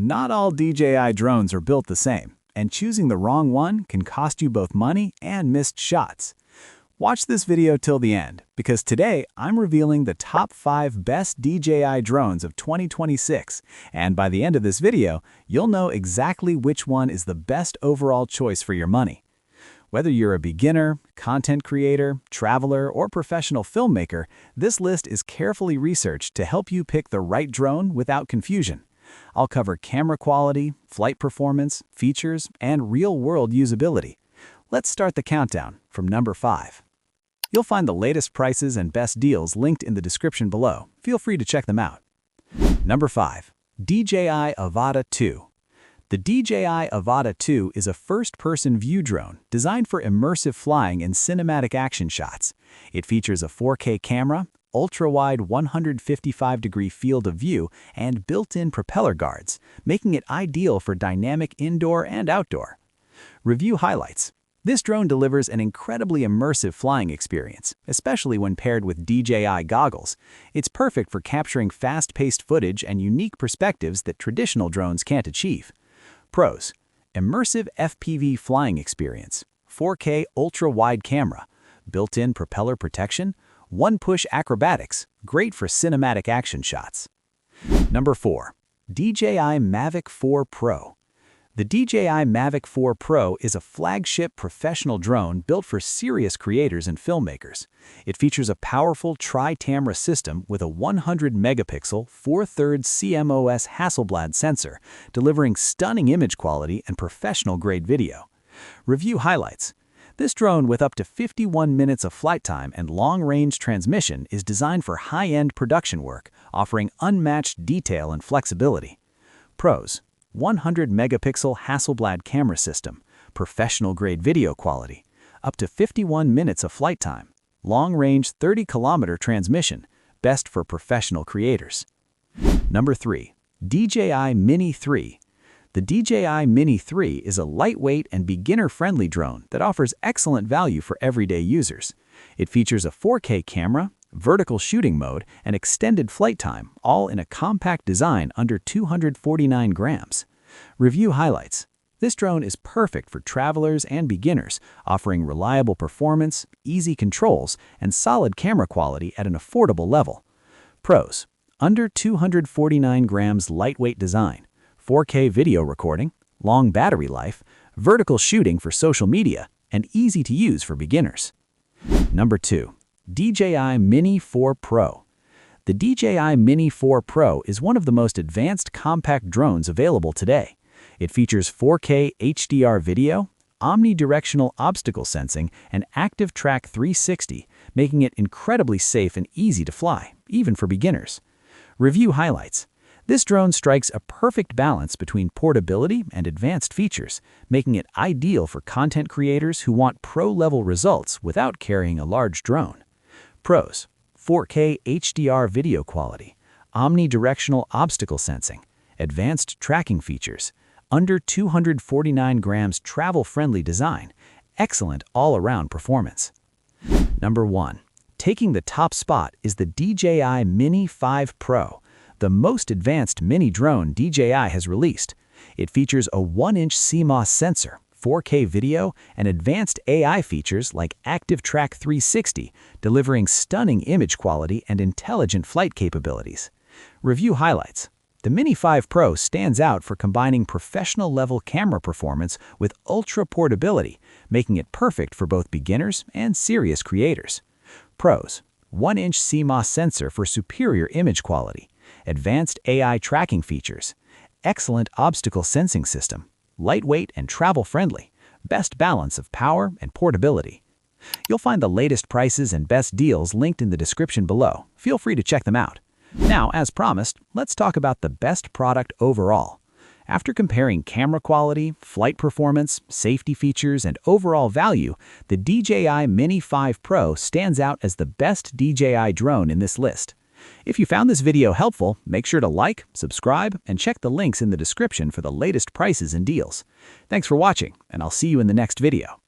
Not all DJI drones are built the same, and choosing the wrong one can cost you both money and missed shots. Watch this video till the end, because today I'm revealing the top 5 best DJI drones of 2026, and by the end of this video, you'll know exactly which one is the best overall choice for your money. Whether you're a beginner, content creator, traveler, or professional filmmaker, this list is carefully researched to help you pick the right drone without confusion. I'll cover camera quality, flight performance, features, and real-world usability. Let's start the countdown from number 5. You'll find the latest prices and best deals linked in the description below. Feel free to check them out. Number 5. DJI Avata 2. The DJI Avata 2 is a first-person view drone designed for immersive flying and cinematic action shots. It features a 4K camera, ultra-wide 155-degree field of view, and built-in propeller guards, making it ideal for dynamic indoor and outdoor. Review highlights. This drone delivers an incredibly immersive flying experience, especially when paired with DJI goggles. It's perfect for capturing fast-paced footage and unique perspectives that traditional drones can't achieve. Pros: immersive FPV flying experience, 4K ultra-wide camera, built-in propeller protection, one-push acrobatics, great for cinematic action shots. Number 4. DJI Mavic 4 Pro. The DJI Mavic 4 Pro is a flagship professional drone built for serious creators and filmmakers. It features a powerful tri-camera system with a 100-megapixel 4/3 CMOS Hasselblad sensor, delivering stunning image quality and professional-grade video. Review highlights. This drone with up to 51 minutes of flight time and long-range transmission is designed for high-end production work, offering unmatched detail and flexibility. Pros: 100-megapixel Hasselblad camera system, professional-grade video quality, up to 51 minutes of flight time, long-range 30-kilometer transmission, best for professional creators. Number 3. DJI Mini 3. The DJI Mini 3 is a lightweight and beginner-friendly drone that offers excellent value for everyday users. It features a 4K camera, vertical shooting mode, and extended flight time, all in a compact design under 249 grams. Review highlights. This drone is perfect for travelers and beginners, offering reliable performance, easy controls, and solid camera quality at an affordable level. Pros: under 249 grams lightweight design, 4K video recording, long battery life, vertical shooting for social media, and easy to use for beginners. Number 2. DJI Mini 4 Pro. The DJI Mini 4 Pro is one of the most advanced compact drones available today. It features 4K HDR video, omnidirectional obstacle sensing, and active track 360, making it incredibly safe and easy to fly, even for beginners. Review highlights. This drone strikes a perfect balance between portability and advanced features, making it ideal for content creators who want pro-level results without carrying a large drone. Pros: 4K HDR video quality, omnidirectional obstacle sensing, advanced tracking features, under 249 grams travel-friendly design, excellent all-around performance. Number 1. Taking the top spot is the DJI Mini 5 Pro, the most advanced mini drone DJI has released. It features a 1-inch CMOS sensor, 4K video, and advanced AI features like Active Track 360, delivering stunning image quality and intelligent flight capabilities. Review highlights. The Mini 5 Pro stands out for combining professional-level camera performance with ultra portability, making it perfect for both beginners and serious creators. Pros: 1-inch CMOS sensor for superior image quality, advanced AI tracking features, excellent obstacle sensing system, lightweight and travel-friendly, best balance of power and portability. You'll find the latest prices and best deals linked in the description below. Feel free to check them out. Now, as promised, let's talk about the best product overall. After comparing camera quality, flight performance, safety features, and overall value, the DJI Mini 5 Pro stands out as the best DJI drone in this list. If you found this video helpful, make sure to like, subscribe, and check the links in the description for the latest prices and deals. Thanks for watching, and I'll see you in the next video.